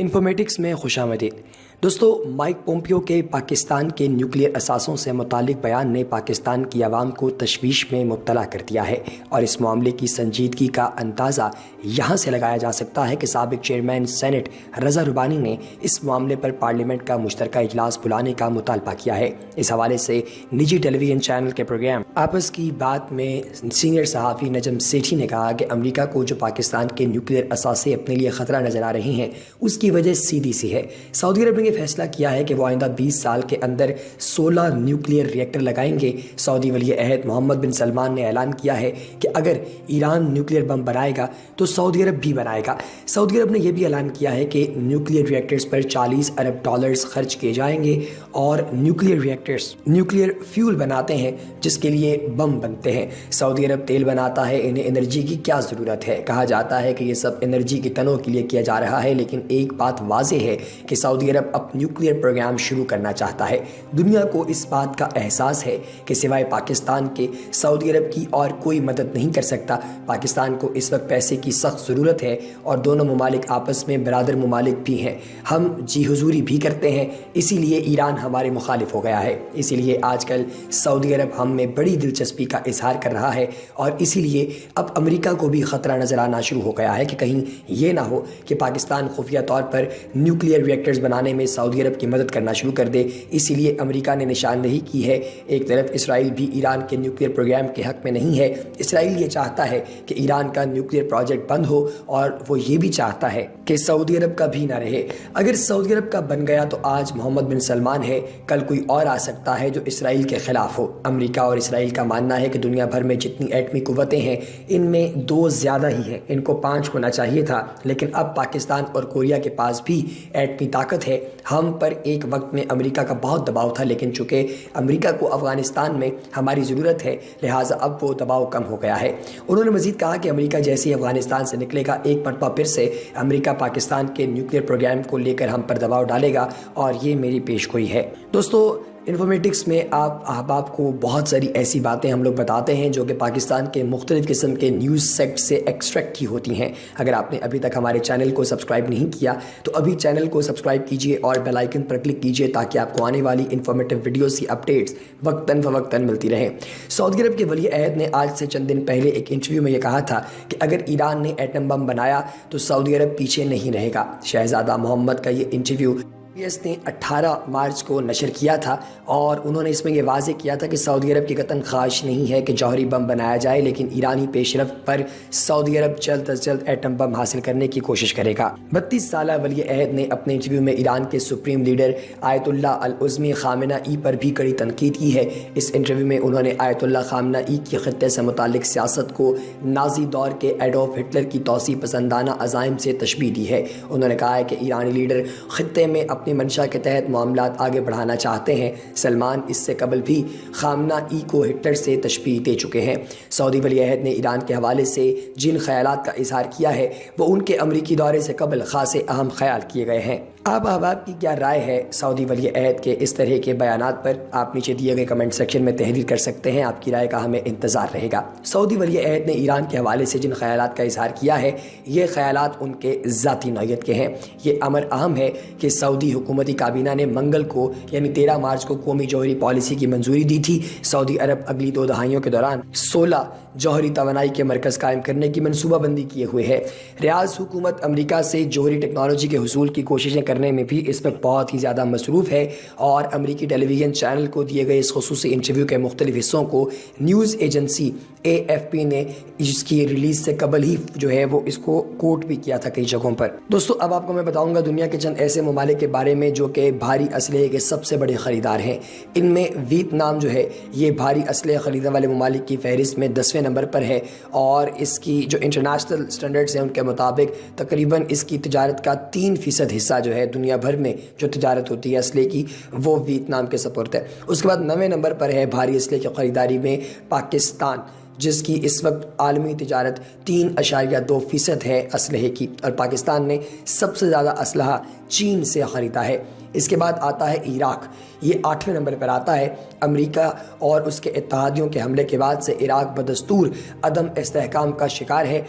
Informatics میں خوش آمدید دوستو، مائک پومپیو کے پاکستان کے نیوکلیئر اثاثوں سے متعلق بیان نے پاکستان کی عوام کو تشویش میں مبتلا کر دیا ہے، اور اس معاملے کی سنجیدگی کا اندازہ یہاں سے لگایا جا سکتا ہے کہ سابق چیئرمین سینٹ رضا ربانی نے اس معاملے پر پارلیمنٹ کا مشترکہ اجلاس بلانے کا مطالبہ کیا ہے۔ اس حوالے سے نجی ٹیلی ویژن چینل کے پروگرام آپس کی بات میں سینئر صحافی نجم سیٹھی نے کہا کہ امریکہ کو جو پاکستان کے نیوکلیئر اثاثے اپنے لیے خطرہ نظر آ رہی ہیں، اس کی وجہ سیدھی سی ہے۔ سعودی عرب نے فیصلہ کیا ہے کہ وہ آئندہ 20 سال کے اندر 16 نیوکلیئر ریئیکٹر لگائیں گے۔ سعودی ولی عہد محمد بن سلمان نے اعلان کیا ہے کہ اگر ایران نیوکلیئر بم بنائے گا تو سعودی عرب بھی بنائے گا۔ سعودی عرب نے یہ بھی اعلان کیا ہے کہ نیوکلیئر ریئیکٹرز پر $40 ارب خرچ کیے جائیں گے، اور نیوکلیئر ریئیکٹرز نیوکلیئر فیول بناتے ہیں جس کے لیے بم بنتے ہیں۔ سعودی عرب تیل بناتا ہے، انہیں انرجی کی کیا ضرورت ہے؟ کہا جاتا ہے کہ یہ سب انرجی کی تنوع کے لیے کیا جا رہا ہے، لیکن ایک بات واضح ہے کہ سعودی عرب اب نیوکلیئر پروگرام شروع کرنا چاہتا ہے۔ دنیا کو اس بات کا احساس ہے کہ سوائے پاکستان کے سعودی عرب کی اور کوئی مدد نہیں کر سکتا۔ پاکستان کو اس وقت پیسے کی سخت ضرورت ہے، اور دونوں ممالک آپس میں برادر ممالک بھی ہیں۔ ہم جی حضوری بھی کرتے ہیں، اسی لیے ایران ہمارے مخالف ہو گیا ہے۔ اسی لیے آج کل سعودی عرب ہم میں بڑی دلچسپی کا اظہار کر رہا ہے، اور اسی لیے اب امریکہ کو بھی خطرہ نظر آنا شروع ہو گیا ہے کہ کہیں یہ نہ ہو کہ پاکستان خفیہ طور پر نیوکلیئر ریئیکٹرز بنانے میں سعودی عرب کی مدد کرنا شروع کر دے۔ اسی لیے امریکہ نے نشاندہی کی ہے۔ ایک طرف اسرائیل بھی ایران کے نیوکلیئر پروگرام کے حق میں نہیں ہے۔ اسرائیل یہ چاہتا ہے کہ ایران کا نیوکلیئر پروجیکٹ بند ہو، اور وہ یہ بھی چاہتا ہے کہ سعودی عرب کا بھی نہ رہے۔ اگر سعودی عرب کا بن گیا تو آج محمد بن سلمان ہے، کل کوئی اور آ سکتا ہے جو اسرائیل کے خلاف ہو۔ امریکہ اور اسرائیل کا ماننا ہے کہ دنیا بھر میں جتنی ایٹمی قوتیں ہیں، ان میں 2 زیادہ ہی ہیں، ان کو 5 ہونا چاہیے تھا، لیکن اب پاکستان اور کوریا کے پاس بھی ایٹمی طاقت ہے۔ ہم پر ایک وقت میں امریکہ کا بہت دباؤ تھا، لیکن چونکہ امریکہ کو افغانستان میں ہماری ضرورت ہے، لہٰذا اب وہ دباؤ کم ہو گیا ہے۔ انہوں نے مزید کہا کہ امریکہ جیسے ہی افغانستان سے نکلے گا، ایک مرتبہ پھر سے امریکہ پاکستان کے نیوکلیئر پروگرام کو لے کر ہم پر دباؤ ڈالے گا، اور یہ میری پیش گوئی ہے۔ دوستو، انفارمیٹکس میں آپ احباب کو بہت ساری ایسی باتیں ہم لوگ بتاتے ہیں جو کہ پاکستان کے مختلف قسم کے نیوز سیکٹ سے ایکسٹریکٹ کی ہوتی ہیں۔ اگر آپ نے ابھی تک ہمارے چینل کو سبسکرائب نہیں کیا تو ابھی چینل کو سبسکرائب کیجئے اور بیل آئیکن پر کلک کیجئے، تاکہ آپ کو آنے والی انفارمیٹیو ویڈیوز کی اپڈیٹس وقتاً فوقتاً ملتی رہیں۔ سعودی عرب کے ولی عہد نے آج سے چند دن پہلے ایک انٹرویو میں یہ کہا تھا کہ اگر ایران نے ایٹم بم بنایا تو سعودی عرب پیچھے نہیں رہے گا۔ شہزادہ محمد کا یہ انٹرویو PBS نے 18 مارچ کو نشر کیا تھا، اور انہوں نے اس میں یہ واضح کیا تھا کہ سعودی عرب کی قطعاً خواہش نہیں ہے کہ جوہری بم بنایا جائے، لیکن ایرانی پیش رفت پر سعودی عرب جلد از جلد ایٹم بم حاصل کرنے کی کوشش کرے گا۔ 32 سالہ ولی عہد نے اپنے انٹرویو میں ایران کے سپریم لیڈر آیت اللہ العظمی خامنہ ای پر بھی کڑی تنقید کی ہے۔ اس انٹرویو میں انہوں نے آیت اللہ خامنہ ای کی خطے سے متعلق سیاست کو نازی دور کے ایڈولف ہٹلر کی توسیع پسندانہ عزائم سے تشبیہ دی ہے۔ انہوں نے کہا ہے کہ ایرانی لیڈر خطے میں اپنی منشا کے تحت معاملات آگے بڑھانا چاہتے ہیں۔ سلمان اس سے قبل بھی خامنہ ای کو ہٹلر سے تشبیہ دے چکے ہیں۔ سعودی ولی عہد نے ایران کے حوالے سے جن خیالات کا اظہار کیا ہے، وہ ان کے امریکی دورے سے قبل خاصے اہم خیال کیے گئے ہیں۔ آپ احباب کی کیا رائے ہے سعودی ولی عہد کے اس طرح کے بیانات پر؟ آپ نیچے دیے گئے کمنٹ سیکشن میں تحریر کر سکتے ہیں۔ آپ کی رائے کا ہمیں انتظار رہے گا۔ سعودی ولی عہد نے ایران کے حوالے سے جن خیالات کا اظہار کیا ہے، یہ خیالات ان کے ذاتی نوعیت کے ہیں۔ یہ امر اہم ہے کہ سعودی حکومتی کابینہ نے منگل کو یعنی 13 مارچ کو قومی جوہری پالیسی کی منظوری دی تھی۔ سعودی عرب اگلی 2 دہائیوں کے دوران 16 جوہری توانائی کے مرکز قائم کرنے کی منصوبہ بندی کیے ہوئے ہے۔ ریاض حکومت امریکہ سے جوہری ٹیکنالوجی کے حصول کی کوششیں کرنے میں بھی اس وقت بہت ہی زیادہ مصروف ہے، اور امریکی ٹیلی ویژن چینل کو دیے گئے اس خصوصی انٹرویو کے مختلف حصوں کو نیوز ایجنسی AFP نے اس کی ریلیز سے قبل ہی جو ہے وہ اس کو کوٹ بھی کیا تھا کئی جگہوں پر۔ دوستو، اب آپ کو میں بتاؤں گا دنیا کے چند ایسے ممالک کے بارے میں جو کہ بھاری اسلحے کے سب سے بڑے خریدار ہیں۔ ان میں ویتنام جو ہے یہ بھاری اسلحے خریدنے والے ممالک کی فہرست میں 10ویں نمبر پر ہے، اور اس کی جو انٹرنیشنل سٹینڈرڈز ہیں ان کے مطابق تقریباً اس کی تجارت کا 3% حصہ جو ہے دنیا بھر میں جو تجارت ہوتی ہے اسلحے کی، وہ ویتنام کے سپرد ہے۔ اس کے بعد 9ویں نمبر پر ہے بھاری اسلحے کی خریداری میں پاکستان، جس کی اس وقت عالمی تجارت 3.2% ہے اسلحے کی، اور پاکستان نے سب سے زیادہ اسلحہ چین سے خریدا ہے۔ اس کے بعد آتا ہے عراق، یہ 8ویں نمبر پر آتا ہے۔ امریکہ اور اس کے اتحادیوں کے حملے کے بعد سے عراق بدستور عدم استحکام کا شکار ہے۔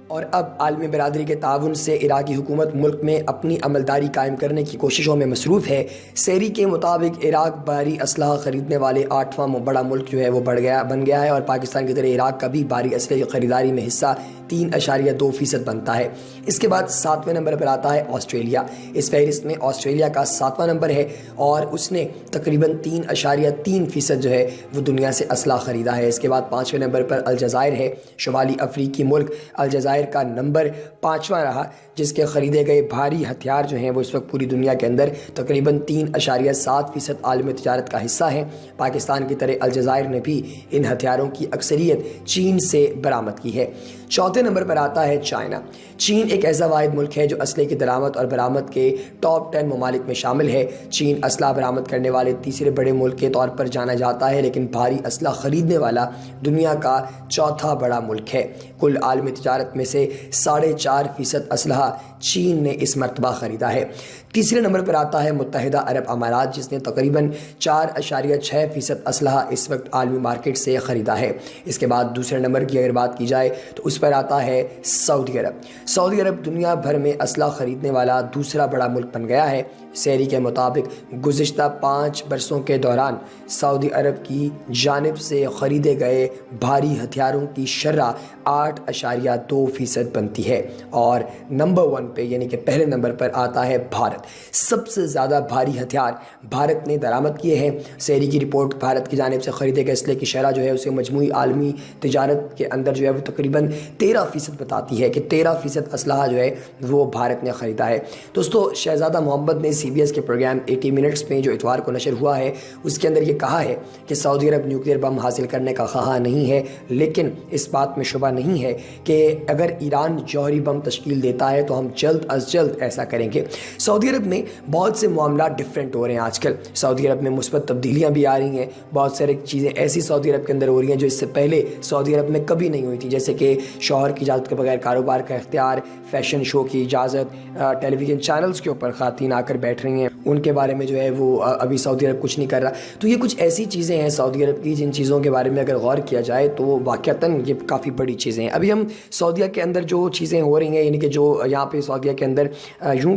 اور اب عالمی برادری کے تعاون سے عراقی حکومت ملک میں اپنی عملداری قائم کرنے کی کوششوں میں مصروف ہے۔ سیری کے مطابق عراق بھاری اسلحہ خریدنے والے 8واں بڑا ملک جو ہے وہ بن گیا ہے اور پاکستان کی طرح عراق کا بھی بھاری اسلحے کی خریداری میں حصہ 3.2% بنتا ہے۔ اس کے بعد 7ویں نمبر پر آتا ہے آسٹریلیا۔ اس فہرست میں آسٹریلیا کا 7واں نمبر ہے اور اس نے تقریباً 3.3% جو ہے وہ دنیا سے اسلحہ خریدا ہے۔ اس کے بعد 5ویں نمبر پر الجزائر ہے۔ شمالی افریقی ملک الجزائر کا نمبر 5واں رہا، جس کے خریدے گئے بھاری ہتھیار جو ہیں وہ اس وقت پوری دنیا کے اندر تقریباً 3.7% عالمی تجارت کا حصہ ہیں۔ پاکستان کی طرح الجزائر نے بھی ان ہتھیاروں کی اکثریت چین سے برآمد کی ہے۔ 4تھے نمبر پر آتا ہے چائنا۔ چین ایک ایسا واحد ملک ہے جو اسلحے کی درآمد اور برآمد کے ٹاپ 10 ممالک میں شامل ہے۔ چین اسلحہ برآمد کرنے والے تیسرے بڑے ملک کے طور پر جانا جاتا ہے، لیکن بھاری اسلحہ خریدنے والا دنیا کا 4تھا بڑا ملک ہے۔ کل عالمی تجارت میں سے 4.5% اسلحہ چین نے اس مرتبہ خریدا ہے۔ تیسرے نمبر پر آتا ہے متحدہ عرب امارات، جس نے تقریباً 4.6% اسلحہ اس وقت عالمی مارکیٹ سے خریدا ہے۔ اس کے بعد دوسرے نمبر کی اگر بات کی جائے تو اس پر آتا ہے سعودی عرب۔ سعودی عرب دنیا بھر میں اسلحہ خریدنے والا دوسرا بڑا ملک بن گیا ہے۔ سیری کے مطابق گزشتہ 5 برسوں کے دوران سعودی عرب کی جانب سے خریدے گئے بھاری ہتھیاروں کی شرح 8.2% بنتی ہے اور نمبر 1 پہ یعنی کہ پہلے نمبر پر آتا ہے بھارت۔ سب سے زیادہ بھاری ہتھیار بھارت نے درآمد کیے ہیں۔ سیری کی رپورٹ بھارت کی جانب سے خریدے گئے اسلحے کی شرح جو ہے اسے مجموعی عالمی تجارت کے اندر جو ہے وہ تقریباً 13% بتاتی ہے کہ 13% اسلحہ جو ہے وہ بھارت نے خریدا ہے۔ دوستو، شہزادہ محمد نے CBS کے پروگرام 80 منٹس میں جو اتوار کو نشر ہوا ہے اس کے اندر یہ کہا ہے کہ سعودی عرب نیوکلیئر بم حاصل کرنے کا خواہاں نہیں ہے، لیکن اس بات میں شبہ نہیں ہے کہ اگر ایران جوہری بم تشکیل دیتا ہے تو ہم جلد از جلد ایسا کریں گے۔ سعودی عرب میں بہت سے معاملات ڈیفرنٹ ہو رہے ہیں آج کل۔ سعودی عرب میں مثبت تبدیلیاں بھی آ رہی ہیں، بہت سارے چیزیں ایسی سعودی عرب کے اندر ہو رہی ہیں جو اس سے پہلے سعودی عرب میں کبھی نہیں ہوئی تھی، جیسے کہ شوہر کی اجازت کے بغیر کاروبار کا اختیار، فیشن شو کی اجازت، ٹیلی ویژن چینلز کے اوپر خواتین آ کر بیٹھ رہی ہیں، ان کے بارے میں جو ہے وہ ابھی سعودی عرب کچھ نہیں کر رہا۔ تو یہ کچھ ایسی چیزیں ہیں سعودی عرب کی جن چیزوں کے بارے میں اگر غور کیا جائے تو واقعتاً یہ کافی بڑی چیزیں ہیں۔ ابھی ہم سعودیہ کے اندر جو چیزیں ہو رہی ہیں، یعنی کہ جو یہاں پہ سعودیہ کے اندر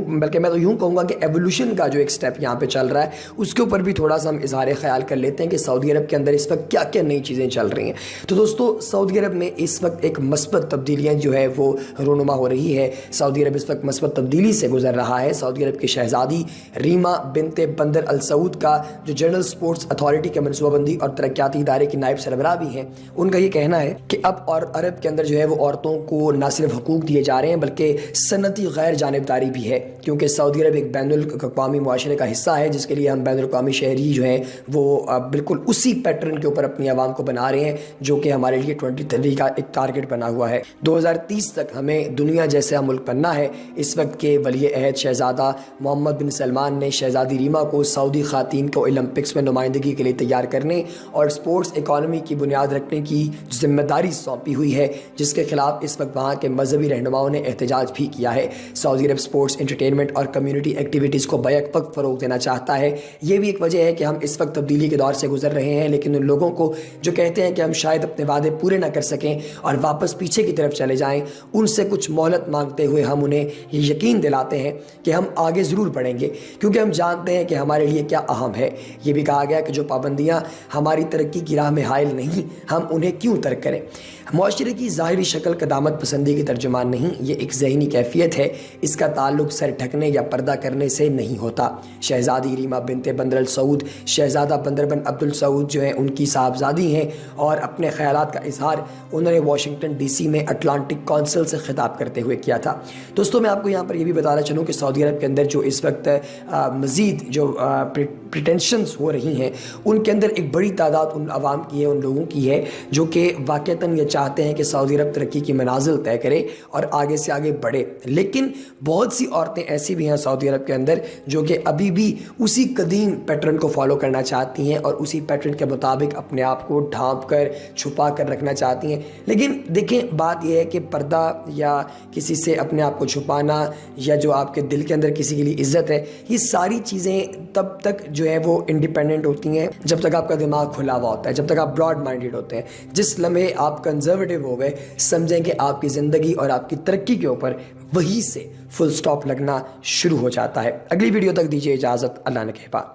بلکہ میں تو یوں کہوں گا کہ ایولیوشن کا جو ایک سٹیپ یہاں پہ چل رہا ہے اس کے اوپر بھی تھوڑا سا ہم اظہار خیال کر لیتے ہیں کہ سعودی عرب کے اندر اس وقت کیا کیا نئی چیزیں چل رہی ہیں۔ تو دوستو، سعودی عرب میں اس وقت ایک مثبت تبدیلیاں جو ہے وہ رونما ہو رہی ہے۔ سعودی عرب اس وقت مثبت تبدیلی سے گزر رہا ہے۔ سعودی عرب کی شہزادی ریما بنت بندر السعود کا جو جنرل سپورٹس اتھارٹی کے منصوبہ بندی اور ترقیاتی ادارے کی نائب سربراہ بھی ہیں، ان کا یہ کہنا ہے کہ اب اور عرب کے اندر جو ہے وہ عورتوں کو نہ صرف حقوق دیے جا رہے ہیں بلکہ صنعتی غیر جانبداری بھی ہے، کیونکہ سعودی عرب ایک بین الاقوامی معاشرے کا حصہ ہے جس کے لیے ہم بین الاقوامی شہری جو ہیں وہ بالکل اسی پیٹرن کے اوپر اپنی عوام کو بنا رہے ہیں جو کہ ہمارے لیے 2030 کا ایک ٹارگٹ بنا ہوا ہے۔ 2030 تک ہمیں دنیا جیسا ملک بننا ہے۔ اس وقت کے ولی عہد شہزادہ محمد بن سلمان نے شہزادی ریما کو سعودی خواتین کو اولمپکس میں نمائندگی کے لیے تیار کرنے اور اسپورٹس اکانومی کی بنیاد رکھنے کی ذمہ داری سونپی ہوئی ہے، جس کے خلاف اس وقت وہاں کے مذہبی رہنماؤں نے احتجاج بھی کیا ہے۔ سعودی عرب اسپورٹس، انٹرٹینمنٹ اور کمیونٹی ایکٹیویٹیز کو بیک وقت فروغ دینا چاہتا ہے۔ یہ بھی ایک وجہ ہے کہ ہم اس وقت تبدیلی کے دور سے گزر رہے ہیں، لیکن ان لوگوں کو جو کہتے ہیں کہ ہم شاید اپنے وعدے پورے نہ کر سکیں اور واپس پیچھے کی طرف چلے جائیں، ان سے کچھ مہلت مانگتے ہوئے ہم انہیں یہ یقین دلاتے ہیں کہ ہم آگے ضرور بڑھیں گے، کیونکہ ہم جانتے ہیں کہ ہمارے لیے کیا اہم ہے۔ یہ بھی کہا گیا کہ جو پابندیاں ہماری ترقی کی راہ میں حائل نہیں، ہم انہیں کیوں ترک کریں۔ معاشرے کی ظاہری شکل قدامت پسندی کی ترجمان نہیں، یہ ایک ذہنی کیفیت ہے۔ اس کا تعلق سر ڈھکنے یا پردہ کرنے سے نہیں ہوتا۔ شہزادی ریما بنت بندر السعود، شہزادہ بندر بن عبد السعود جو ہیں ان کی صاحبزادی ہیں، اور اپنے خیالات کا اظہار انہوں نے واشنگٹن DC میں اٹلانٹک کونسل سے خطاب کرتے ہوئے کیا تھا۔ دوستوں، میں آپ کو یہاں پر یہ بھی بتانا چاہوں کہ سعودی عرب کے اندر جو اس وقت مزید جو پریٹینشنز ہو رہی ہیں، ان کے اندر ایک بڑی تعداد ان عوام کی ہے، ان لوگوں کی ہے جو کہ واقعتاً یہ چاہتے ہیں کہ سعودی عرب ترقی کی منازل طے کرے اور آگے سے آگے بڑھے، لیکن بہت سی عورتیں ایسی بھی ہیں سعودی عرب کے اندر جو کہ ابھی بھی اسی قدیم پیٹرن کو فالو کرنا چاہتی ہیں اور اسی پیٹرن کے مطابق اپنے آپ کو ڈھانپ کر چھپا کر رکھنا چاہتی ہیں۔ لیکن دیکھیں، بات یہ ہے کہ پردہ یا کسی سے اپنے آپ کو چھپانا یا جو آپ کے دل کے اندر کسی کے لیے عزت ہے، یہ ساری چیزیں تب تک جو ہے وہ انڈیپینڈنٹ ہوتی ہیں جب تک آپ کا دماغ کھلا ہوا ہوتا ہے، جب تک آپ براڈ مائنڈیڈ ہوتے ہیں۔ جس لمحے آپ کنزرویٹو ہو گئے، سمجھیں کہ آپ کی زندگی اور آپ کی ترقی کے اوپر وہیں سے فل سٹاپ لگنا شروع ہو جاتا ہے۔ اگلی ویڈیو تک دیجیے اجازت، اللہ نے کہا۔